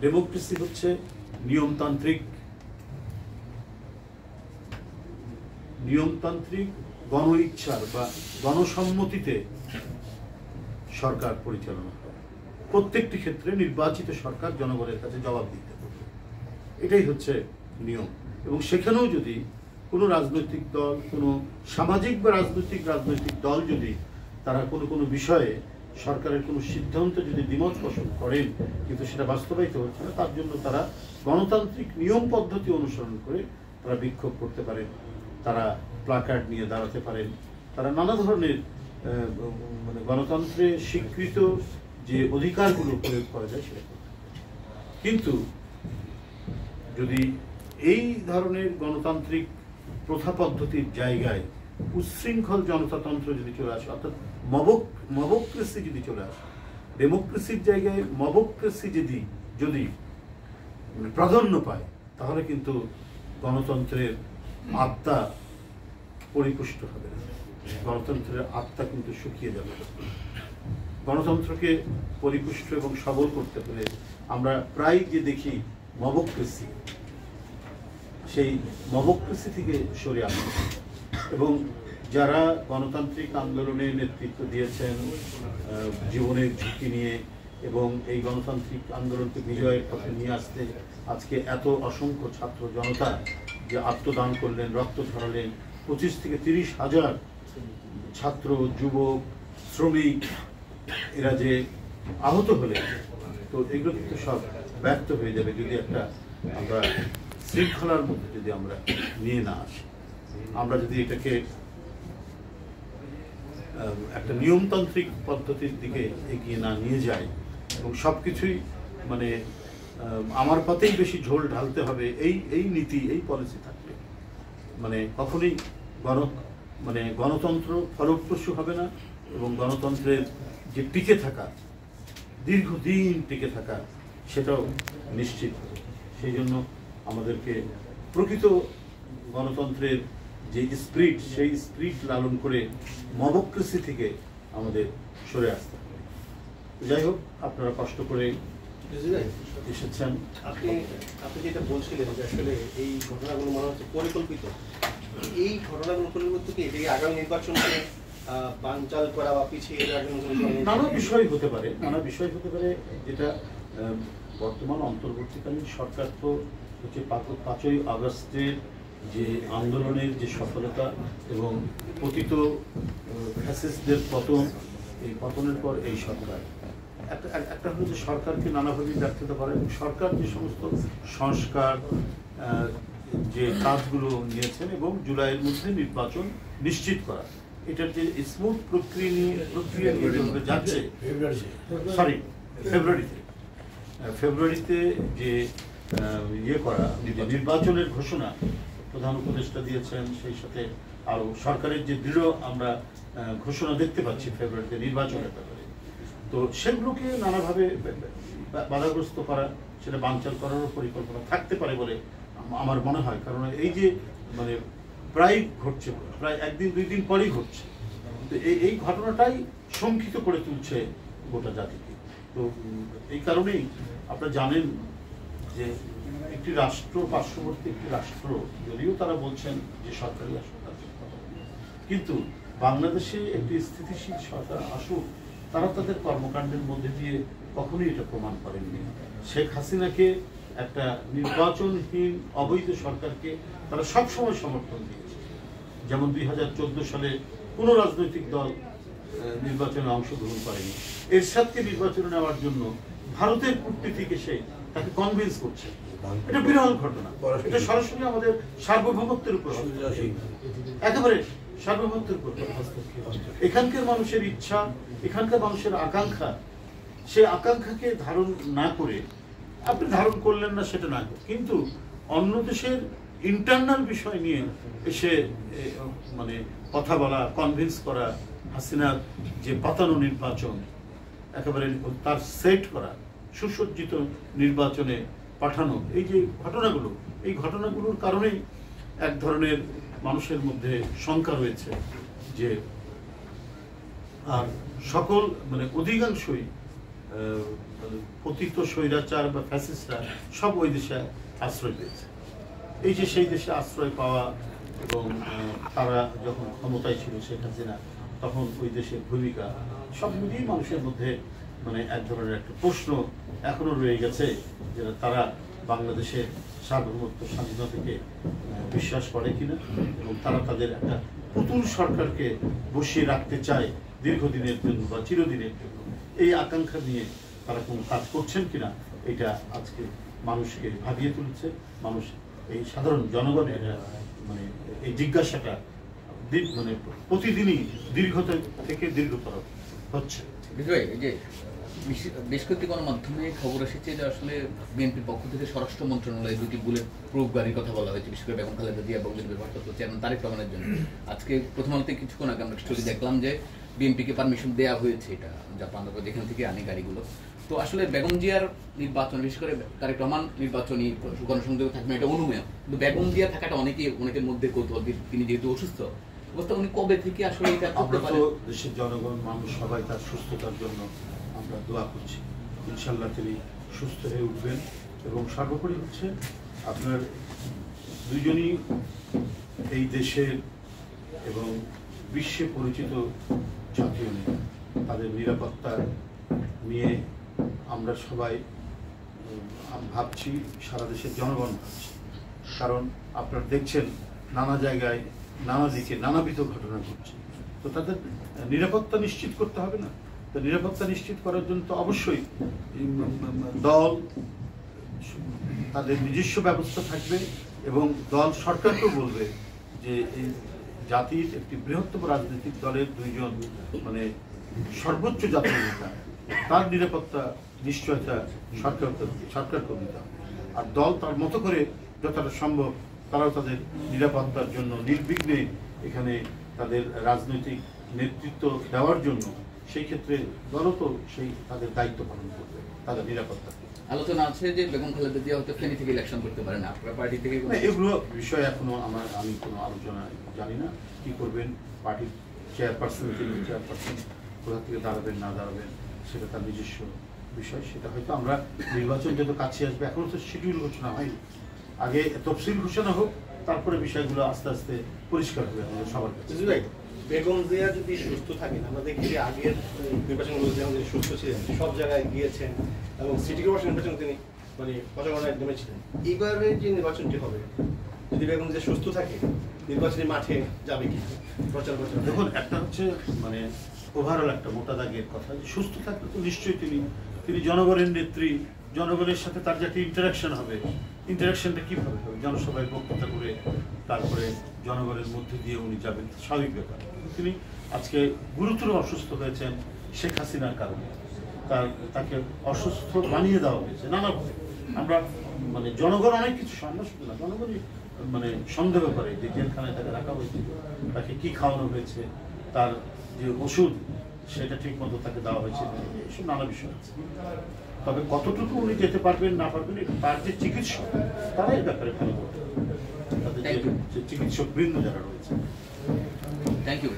Democracy হচ্ছে নিয়মতান্ত্রিক গণ ইচ্ছার বা গণসম্মতিতে সরকার পরিচালনা করে। প্রত্যেকটি ক্ষেত্রে নির্বাচিত সরকার জনগণের কাছে জবাব দিতে হবে, এটাই হচ্ছে নিয়ম। এবং সেখানেও যদি কোনো রাজনৈতিক দল, কোনো সামাজিক বা রাজনৈতিক দল যদি তারা কোনো বিষয়ে সরকারের কোনো সিদ্ধান্ত যদি দ্বিমত পোষণ করেন কিন্তু সেটা বাস্তবায়িত হচ্ছে না, তার জন্য তারা গণতান্ত্রিক নিয়ম পদ্ধতি অনুসরণ করে তারা বিক্ষোভ করতে পারেন, তারা প্লাকার্ড নিয়ে দাঁড়াতে পারেন, তারা নানা ধরনের মানে গণতন্ত্রে স্বীকৃত যে অধিকারগুলো প্রয়োগ করা যায় সেটা করতে পারে। কিন্তু যদি এই ধরনের গণতান্ত্রিক প্রথা পদ্ধতির জায়গায় উচ্ছৃঙ্খল জনতাতন্ত্র যদি চলে আসে, অর্থাৎ মবক্রেসি যদি চলে আসে, ডেমোক্রেসির জায়গায় মবক্রেসি যদি প্রাধান্য পায়, তাহলে কিন্তু গণতন্ত্রের আত্মা পরিপুষ্ট হবে না, গণতন্ত্রের আত্মা কিন্তু শুকিয়ে যাবে। গণতন্ত্রকে পরিপুষ্ট এবং সবল করতে হলে আমরা প্রায় যে দেখি মবক্রেসি, সেই মবক্রেসি থেকে সরে আসে। এবং যারা গণতান্ত্রিক আন্দোলনে নেতৃত্ব দিয়েছেন জীবনের ঝুঁকি নিয়ে এবং এই গণতান্ত্রিক আন্দোলনকে বিজয়ের পথে নিয়ে আসতে আজকে এত অসংখ্য ছাত্র জনতা যে আত্মদান করলেন, রক্ত ঝরালেন, 25 থেকে 30 হাজার ছাত্র, যুবক, শ্রমিক এরা যে আহত হলেন, তো এগুলো কিন্তু সব ব্যর্থ হয়ে যাবে যদি আমরা শৃঙ্খলার মধ্যে যদি আমরা নিয়ে না আসি, আমরা যদি এটাকে একটা নিয়মতান্ত্রিক পদ্ধতির দিকে এগিয়ে না নিয়ে যাই এবং সবকিছুই মানে আমার পাতেই বেশি ঝোল ঢালতে হবে, এই নীতি, এই পলিসি থাকলে মানে কখনোই গণতন্ত্র ফলপ্রসূ হবে না এবং গণতন্ত্রের যে টিকে থাকা, দীর্ঘদিন টিকে থাকা, সেটাও নিশ্চিত হবে। সেই জন্য আমাদেরকে প্রকৃত গণতন্ত্রের যে স্পিরিট, সেই স্পিরিট লালন করে মবক্রেসি থেকে আমাদের সরে আসতে হবে। যাই হোক, আপনারা কষ্ট করে এসেছেন। আপনি যেটা বলছিলেন যে আসলে এই ঘটনাগুলো মনে হচ্ছে পরিকল্পিত, এই ঘটনাগুলো পরিবর্তন কি আগামী নির্বাচনকে বানচাল করা বা পিছিয়ে নানা বিষয় হতে পারে, যেটা বর্তমান অন্তর্বর্তীকালীন সরকার তো হচ্ছে 5ই আগস্টের যে আন্দোলনের যে সফলতা এবং পতিত ফ্যাসিস্টদের পতন, এই পতনের পর এই সরকার একটা হলো যে সরকারকে নানাভাবে ব্যর্থতা করে এবং সরকার যে সমস্ত সংস্কার যে কাজগুলো নিয়েছেন এবং জুলাইয়ের মধ্যে নির্বাচন নিশ্চিত করা, এটার যে স্মুথ প্রক্রিয়া নিয়ে যাচ্ছে, ফেব্রুয়ারিতে যে করা নির্বাচনের ঘোষণা প্রধান উপদেষ্টা দিয়েছেন, সেই সাথে আরো সরকারের যে দৃঢ় আমরা ঘোষণা দেখতে পাচ্ছি ফেব্রুয়ারিতে নির্বাচনের ব্যাপারে, তো সেগুলোকে নানাভাবে বাধাগ্রস্ত করা, সেটা বানচাল করারও পরিকল্পনা থাকতে পারে বলে আমার মনে হয়। কারণ এই যে মানে প্রায় ঘটছে, প্রায় 1-2 দিন পরেই ঘটছে, তো এই ঘটনাটাই শঙ্কিত করে তুলছে গোটা জাতিকে। তো এই কারণেই আপনারা জানেন যে একটি রাষ্ট্র, পার্শ্ববর্তী একটি রাষ্ট্র, যদিও তারা বলছেন যে সরকারি হাসপাতাল, কিন্তু বাংলাদেশে একটি স্থিতিশীল সরকার আসুক, তারা তাদের কর্মকাণ্ডের মধ্যে দিয়ে কখনোই এটা প্রমাণ করেননি। শেখ হাসিনাকে একটা নির্বাচনহীন অবৈধ সরকারকে তারা সবসময় সমর্থন দিয়েছে। যেমন 2014 সালে কোনো রাজনৈতিক দল নির্বাচনে অংশগ্রহণ করেনি, এরশাদকে নির্বাচনে নেওয়ার জন্য ভারতের কূটনীতিক এসে তাকে কনভিন্স করছে, এটা বিরল ঘটনা। এটা সরাসরি আমাদের সার্বভৌমত্বের উপর, একেবারে সার্বভৌমত্বের উপর এখানকার মানুষের ইচ্ছা, এখানকার মানুষের আকাঙ্ক্ষা, সে আকাঙ্ক্ষাকে ধারণ না করে আপনি ধারণ করলেন না, সেটা না, কিন্তু অন্য দেশের ইন্টারনাল বিষয় নিয়ে এসে মানে কথা বলা, কনভিন্স করা, হাসিনার যে পাতানো নির্বাচন একেবারে তার সেট করা, সুসজ্জিত নির্বাচনে পাঠানো, এই যে ঘটনাগুলো, এই ঘটনাগুলোর কারণেই এক ধরনের মানুষের মধ্যে শঙ্কা রয়েছে যে আর সকল মানে অধিকাংশই পতিত স্বৈরাচার বা ফ্যাসিস্টরা সব ওই দেশে আশ্রয় পেয়েছে। এই যে সেই দেশে আশ্রয় পাওয়া এবং তারা যখন ক্ষমতায় ছিল শেখ হাসিনা, তখন ওই দেশের ভূমিকা সব মিলিয়ে মানুষের মধ্যে মানে এক ধরনের একটা প্রশ্ন এখনো রয়ে গেছে, যে তারা বাংলাদেশের সার্বভৌমত্ব স্বাধীনতাকে বিশ্বাস করে কিনা, এবং তারা তাদের একটা পুতুল সরকারকে বসিয়ে রাখতে চায় দীর্ঘদিনের জন্য বা চিরদিনের জন্য। এই আকাঙ্ক্ষা নিয়ে তারা কোনো কাজ করছেন কিনা, এটা আজকে মানুষকে ভাবিয়ে তুলছে। মানুষ এই সাধারণ জনগণের মানে এই জিজ্ঞাসাটা মানে প্রতিদিনই দীর্ঘতর থেকে দীর্ঘতর হচ্ছে। এই যে বেশ কয়েকটি গণমাধ্যমে খবর এসেছে যে আসলে বিএনপির পক্ষ থেকে স্বরাষ্ট্র মন্ত্রণালয়ে দুটি বুলেট প্রুফ গাড়ির কথা বলা হয়েছে, বিশেষ করে বেগম খালেদা জিয়া এবং বিএনপির ভারপ্রাপ্ত চেয়ারম্যান তারেক রহমানের জন্য। আজকে প্রথম আলোতে কিছুক্ষণ আগে আমরা স্টোরি দেখলাম যে বিএনপিকে পারমিশন দেওয়া হয়েছে, এটা জাপান যেখান থেকে আনে গাড়িগুলো। তো আসলে বেগম জিয়ার নির্বাচন, বিশেষ করে তারেক রহমান নির্বাচনী গণসংযোগ থাকবে এটা অনুমেয়, কিন্তু বেগম জিয়া থাকাটা অনেকের মধ্যে কৌতূহল। তিনি যেহেতু অসুস্থ অবস্থা, উনি কবে থেকে আসলে এটা করতে পারেন? দেশের জনগণ মানুষ সবাই তার সুস্থতার জন্য আমরা দোয়া করছি। ইনশাল্লাহ তিনি সুস্থ হয়ে উঠবেন। এবং সর্বোপরি হচ্ছে আপনার দুজনই এই দেশের এবং বিশ্বে পরিচিত জাতীয় নেতা। তাদের নিরাপত্তা নিয়ে আমরা সবাই ভাবছি, সারা দেশের জনগণ ভাবছি। কারণ আপনারা দেখছেন নানা জায়গায় নানা দিকে নানাবিধ ঘটনা ঘটছে, তো তাদের নিরাপত্তা নিশ্চিত করতে হবে না? তো নিরাপত্তা নিশ্চিত করার জন্য তো অবশ্যই দল তাদের নিজস্ব ব্যবস্থা থাকবে, এবং দল সরকারকেও বলবে যে এই জাতির একটি বৃহত্তম রাজনৈতিক দলের দুইজন মানে সর্বোচ্চ জাতীয় নেতা, তার নিরাপত্তা নিশ্চয়তা সরকারকেও দিতে হবে। আর দল তার মতো করে যতটা সম্ভব তারাও তাদের নিরাপত্তার জন্য নির্বিঘ্নে এখানে তাদের রাজনৈতিক নেতৃত্ব দেওয়ার জন্য সেই ক্ষেত্রে দলও তো সেই তাদের দায়িত্ব পালন করবে, তাদের নিরাপত্তা। আলোচনা আছে যে বেগম খালেদা জিয়া হয়তো ফেনী থেকে ইলেকশন করতে পারেন, আপনার পার্টি থেকে এগুলো বিষয়ে এখনো আমি কোনো আলোচনা জানি না। কি করবেন পার্টির চেয়ারপারসন কোথা থেকে দাঁড়াবেন না দাঁড়াবেন সেটা তার নিজস্ব বিষয়। সেটা হয়তো আমরা নির্বাচন যত কাছে আসবে, এখনো তো শিডিউল ঘোষণা হয়নি, আগে তফসিল ঘোষণা হোক, তারপরে বিষয়গুলো আস্তে আস্তে পরিষ্কার হবে আমাদের সবার কাছে। বেগম জিয়া যদি সুস্থ থাকেন, আমরা দেখি যে আগের নির্বাচনগুলো যেমন তিনি সুস্থ ছিলেন, সব জায়গায় গিয়েছেন এবং সিটি কর্পোরেশন নির্বাচন তিনি মানে প্রচারণার একদমই ছিলেন। এইবারে যে নির্বাচনটি হবে, যদি বেগম জিয়া সুস্থ থাকে, নির্বাচনী মাঠে যাবে কি প্রচার? দেখুন, একটা হচ্ছে মানে ওভারঅল একটা মোটা দাগের কথা, যে সুস্থ থাকলে তো নিশ্চয়ই তিনি জনগণের নেত্রী, জনগণের সাথে তার যে একটা ইন্টারাকশন হবে, ইন্টারাকশনটা কীভাবে হবে? জনসভায় বক্তৃতা করে তারপরে জনগণের মধ্যে দিয়ে উনি যাবেন, স্বাভাবিক ব্যাপার। তিনি আজকে গুরুতর অসুস্থ হয়েছেন শেখ হাসিনার কারণে, তাকে অসুস্থ বানিয়ে দেওয়া হয়েছে নানাভাবে। আমরা মানে জনগণ অনেক কিছু, আমরা শুধু না, জনগণই মানে সন্দেহ করে যে জেলখানায় তাকে রাখা হয়েছিল, তাকে কি খাওয়ানো হয়েছে, তার যে ওষুধ সেটা ঠিক মতো তাকে দেওয়া হয়েছে, এসব নানা বিষয় আছে। তবে কতটুকু উনি যেতে পারবেন না পারবেন, তার যে চিকিৎসক তারাই ব্যাপারে ভালো করতে হবে, তাদের যে চিকিৎসক বৃন্দ যারা রয়েছে। Thank you.